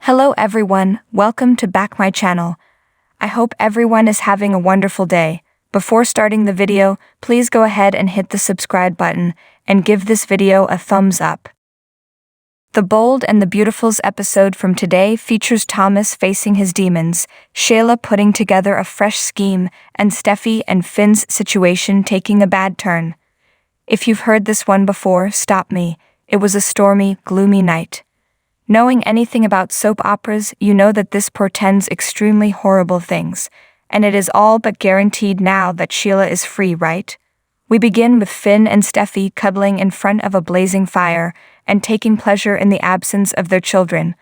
Hello everyone, welcome to back my channel. I hope everyone is having a wonderful day. Before starting the video, please go ahead and hit the subscribe button and give this video a thumbs up. The Bold and the Beautiful's episode from today features Thomas facing his demons, Sheila putting together a fresh scheme, and Steffi and Finn's situation taking a bad turn. If you've heard this one before, stop me. It was a stormy, gloomy night. Knowing anything about soap operas, you know that this portends extremely horrible things, and it is all but guaranteed now that Sheila is free, right? We begin with Finn and Steffi cuddling in front of a blazing fire and taking pleasure in the absence of their children.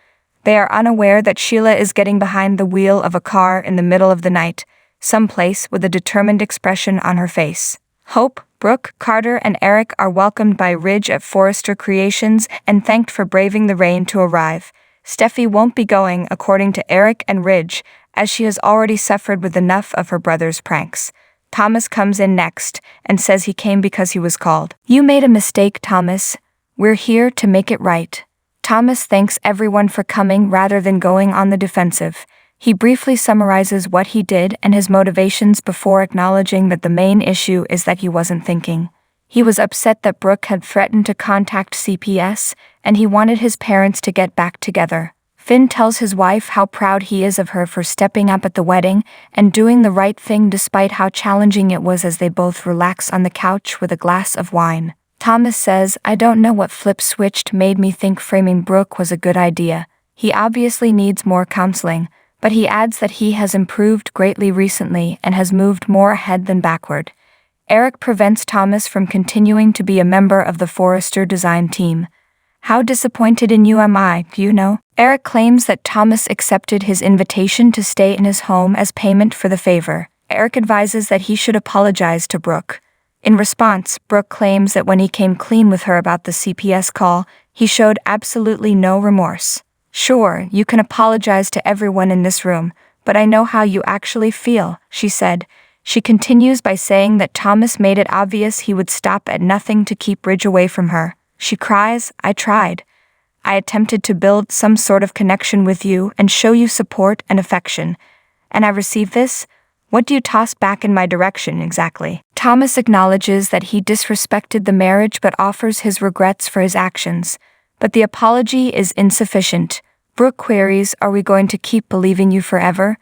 They are unaware that Sheila is getting behind the wheel of a car in the middle of the night, someplace with a determined expression on her face. Hope, Brooke, Carter, and Eric are welcomed by Ridge at Forrester Creations and thanked for braving the rain to arrive. Steffi won't be going, according to Eric and Ridge, as she has already suffered with enough of her brother's pranks. Thomas comes in next and says he came because he was called. "You made a mistake, Thomas. We're here to make it right." Thomas thanks everyone for coming rather than going on the defensive. He briefly summarizes what he did and his motivations before acknowledging that the main issue is that he wasn't thinking. He was upset that Brooke had threatened to contact CPS, and he wanted his parents to get back together. Finn tells his wife how proud he is of her for stepping up at the wedding and doing the right thing despite how challenging it was as they both relax on the couch with a glass of wine. Thomas says, "I don't know what flip switched made me think framing Brooke was a good idea. He obviously needs more counseling," but he adds that he has improved greatly recently and has moved more ahead than backward. Eric prevents Thomas from continuing to be a member of the Forrester design team. "How disappointed in you am I, you know?" Eric claims that Thomas accepted his invitation to stay in his home as payment for the favor. Eric advises that he should apologize to Brooke. In response, Brooke claims that when he came clean with her about the CPS call, he showed absolutely no remorse. "Sure, you can apologize to everyone in this room, but I know how you actually feel," she said. She continues by saying that Thomas made it obvious he would stop at nothing to keep Ridge away from her. She cries, "I tried. I attempted to build some sort of connection with you and show you support and affection. And I received this? What do you toss back in my direction exactly?" Thomas acknowledges that he disrespected the marriage but offers his regrets for his actions. But the apology is insufficient. Brooke queries, "Are we going to keep believing you forever?"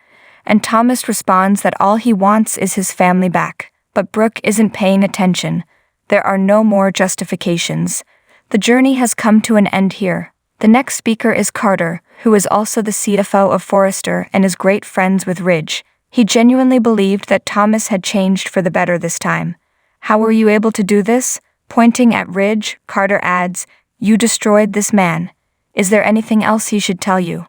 And Thomas responds that all he wants is his family back. But Brooke isn't paying attention. There are no more justifications. The journey has come to an end here. The next speaker is Carter, who is also the CFO of Forrester and is great friends with Ridge. He genuinely believed that Thomas had changed for the better this time. "How were you able to do this?" Pointing at Ridge, Carter adds, "You destroyed this man. Is there anything else he should tell you?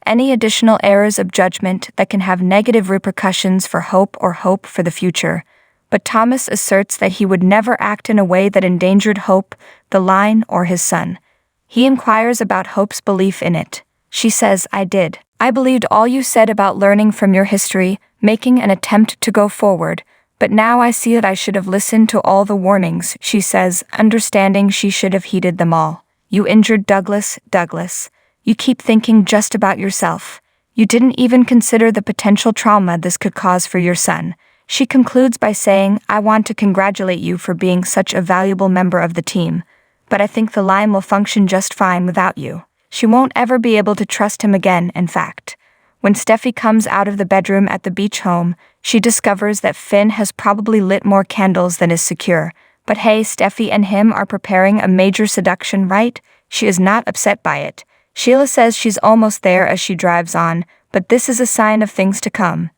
Any additional errors of judgment that can have negative repercussions for Hope or hope for the future?" But Thomas asserts that he would never act in a way that endangered Hope, the line, or his son. He inquires about Hope's belief in it. She says, "I did. I believed all you said about learning from your history, making an attempt to go forward. But now I see that I should have listened to all the warnings," she says, understanding she should have heeded them all. "You injured Douglas. You keep thinking just about yourself. You didn't even consider the potential trauma this could cause for your son." She concludes by saying, "I want to congratulate you for being such a valuable member of the team, but I think the line will function just fine without you." She won't ever be able to trust him again, in fact. When Steffi comes out of the bedroom at the beach home, she discovers that Finn has probably lit more candles than is secure. But hey, Steffi and him are preparing a major seduction, right? She is not upset by it. Sheila says she's almost there as she drives on, but this is a sign of things to come.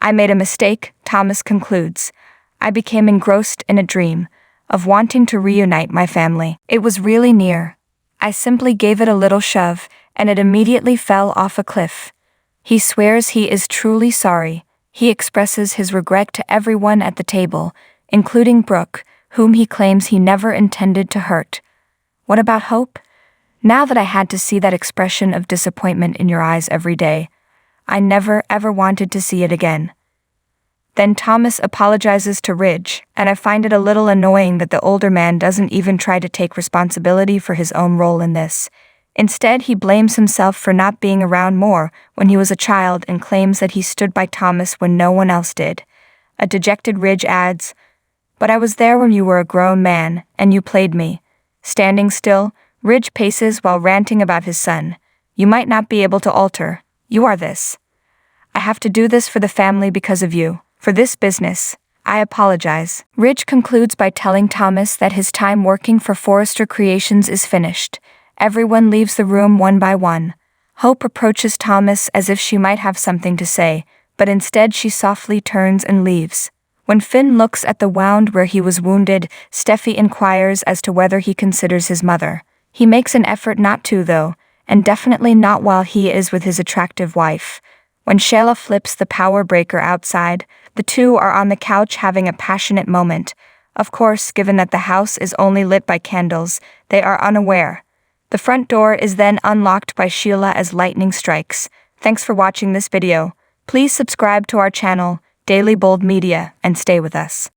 "I made a mistake," Thomas concludes. "I became engrossed in a dream of wanting to reunite my family. It was really near. I simply gave it a little shove, and it immediately fell off a cliff." He swears he is truly sorry. He expresses his regret to everyone at the table, including Brooke, whom he claims he never intended to hurt. "What about Hope? Now that I had to see that expression of disappointment in your eyes every day, I never ever wanted to see it again." Then Thomas apologizes to Ridge, and I find it a little annoying that the older man doesn't even try to take responsibility for his own role in this. Instead, he blames himself for not being around more when he was a child and claims that he stood by Thomas when no one else did. A dejected Ridge adds, "But I was there when you were a grown man, and you played me." Standing still, Ridge paces while ranting about his son. "You might not be able to alter. You are this. I have to do this for the family because of you. For this business. I apologize." Ridge concludes by telling Thomas that his time working for Forrester Creations is finished. Everyone leaves the room one by one. Hope approaches Thomas as if she might have something to say, but instead she softly turns and leaves. When Finn looks at the wound where he was wounded, Steffi inquires as to whether he considers his mother. He makes an effort not to, though, and definitely not while he is with his attractive wife. When Sheila flips the power breaker outside, the two are on the couch having a passionate moment. Of course, given that the house is only lit by candles, they are unaware. The front door is then unlocked by Sheila as lightning strikes. Thanks for watching this video. Please subscribe to our channel, Daily Bold Media, and stay with us.